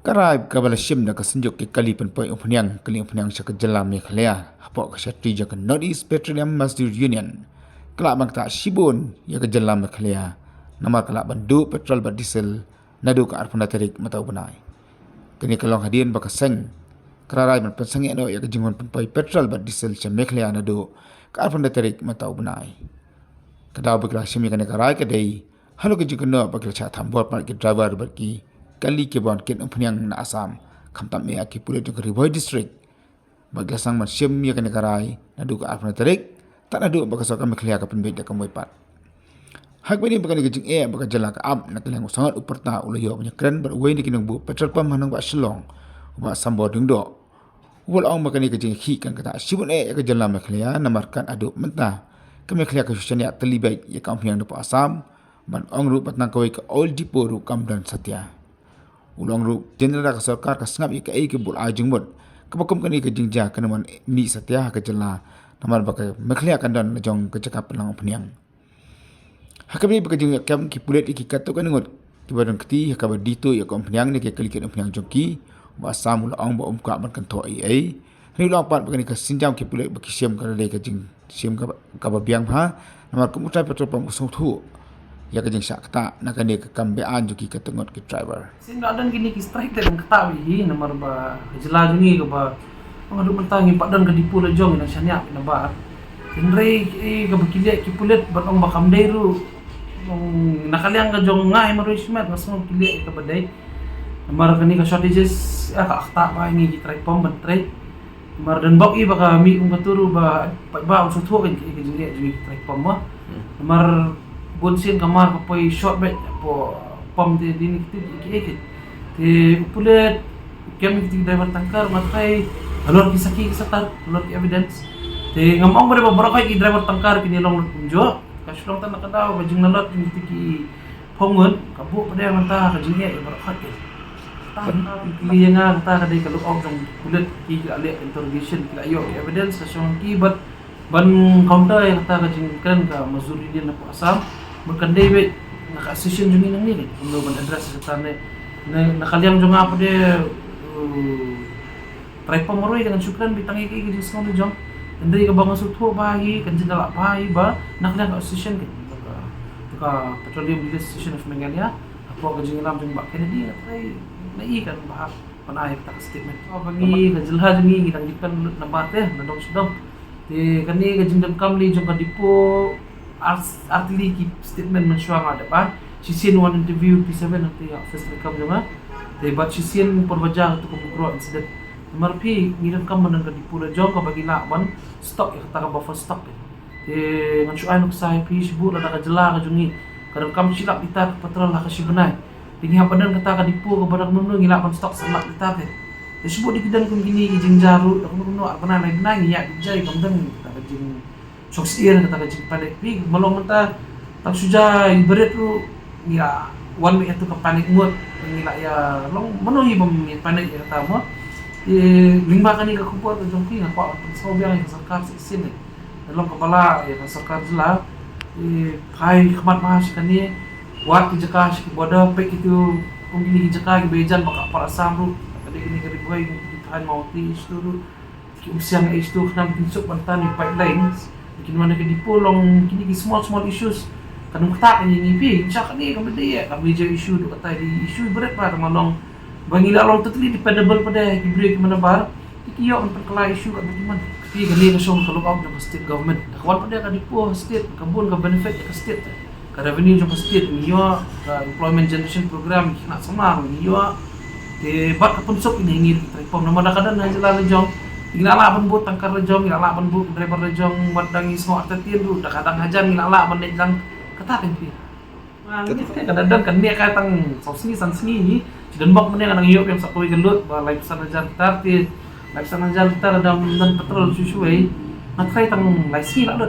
Karai kabalashim na kasunjuk ke kali penpoi kali umpanyang sa kajalam Meghalaya hapok ka syatri ja ka Northeast Petroleum Mazdur Union kelak bang tak shibun ya kajalam Meghalaya nama kelak bandu petrol bat diesel nadu ka arpuna tarik matau benai kini kalong hadian bakaseng kararai man pensangi no ya kajingon penpoi petrol bat diesel sa Meghalaya nadu ka arpuna tarik matau benai kadau bakla shimi kani karai kadai halo kajingon no bakla cha thambor par ke driver bat ki kali ke bon ken umpanyang na Assam khamtam me aki pule to Rivoi district baglasang man syem ya kan karai nadu ka apna tarik tak nadu bakaso ka Meghalaya ka penbet ka moipat hak bini bakani gejing baka jala ka ab na kelang sangat uperta ulayo punya kren berwei ni kinung bu petrol pump hanang ba Shillong ba sambo dingdo wal ong bakani gejing hi kan kata sibun ka jala Meghalaya namarkan adu mentah ka Meghalaya ka syania terlibat ya ka umpanyang depa Assam ban ong ru patnang kawai ka oil depot ru Kamdan Satya ulang ru jenera ka sarkar ka sngap ika ke bul ajing mut kabakum kani ka jingja kanaman mi Satya ka jala namar baka Meghalaya kandan jong ka cakap lang umpanyang hakabi baka jing kam ki pulet iki kato kanungot ki badang keti hakaba dito ya ka umpanyang ni ke kaliket umpanyang jongki ba Assam ulang ba umka ban kan to ai ni ulang pat baka ni ka sinjam ki pulet baki siam ka le ka jing siam ka babiang ha namar kumutai petrol pam usung thu ya kajing sakta nakani ke kambean juki ke tengot ke driver sin dan gini ki strike dan ketawi nomor ba jela jungi ke ba ngadu mentangi padan ke dipu le jong na syanya na ba inre ke bakile ki pulet batong bakam dairu nakaliang ka jong ngai marismet masong kile ke badai nomor kani ka shortages ka akta ba ngi ki trike pom ban trike nomor dan bok i baka mi katuru ba usut ho ke jili jungi trike pom ma nomor bonsin kamar kapoi short bet po pom de dini kiti te pulet kami kiti driver tangkar matai alor kisaki satar alor evidence te ngamong bare beberapa ki driver tangkar kini long unjo kasulong tan nakadaw bajing nalot kiti ki pongon kabu pada manta kajinge beberapa ki kili nga ta kadai kaluk og jong pulet ki ale interrogation kila yo evidence kasulong ki bat ban counter yang ta kajing kan ka Mazuri dia na po Assam berkandai bet naka-session jungi nang ni ulo ban address sa tane nakaliam jung apa dia try pamoroy dengan syukran bitangi kay gid sa jong andai ka bang sutho bahi kan jindala bahi ba nakaliam ka session ka petroleum station of Meghalaya apo ka jing lam jung ba Kennedy try nai kan ba panay ta statement bangi ka jilha jungi gidang dipan na bate na dong sudong te kani ka jindam kamli jung ka dipo artili ki statement mensuang ada pa sisian one interview P7 nanti office rekam juga de bat sisian perbajang tu kubukro incident marpi ngiram kam menang ka dipura jong ka bagi lakban stock ya kata ka buffer stock de mensuang nuk sai pi sibu ada ka jela ka jungi kadang kam silap kita petrol lah ka sibenai tinggi hapadan kata ka dipu ka badak nunu ngilakban stock salak kita de sibu dikidan kun gini jing jaru aku nunu apana naik naik ya jai kamdan kata jing soksian kata kajing panik pi malong menta tak suja ibarat tu ya one week itu ke panik mood ngila ya long menuhi bom panik ya kata mo lingba kani ka kumpul ka jongki ngapa so biang ka sarkar sin long kepala ya ka sarkar jela pai khmat mas kani wat ki jaka ki boda pe itu pungili ki jaka ki bejan baka para samru kadi kini kadi boy ki tahan mauti isturu ki usiang istu khnam kinsuk bantan ni pipelines kini mana ke dipolong kini small issues kadang kata kan ini pi cak ni kami dia kami je issue tu kata di issue berat pada malong bangila long totally dependable pada break mana bar kiyo untuk kelai issue kat bagaimana pi kali ke song kalau kau dengan state government kawan pada kan dipo state kabun ke benefit ke state ke revenue ke state niyo ke employment generation program nak sama niyo ke bat kapun sok ini ngir reform nama kadang najala jong Ingala ban bu tangkar rejong, ingala ban bu driver rejong buat dangi semua artian tu dah kadang hajan ingala ban nejang kata kan pi. Kadang-kadang kan dia katang sosni sansni ni dan bak meneng nang yop yang sakoi gelut ba live sana jar tar ti live sana jar tar dan petrol susuai nak kai tang lai si lah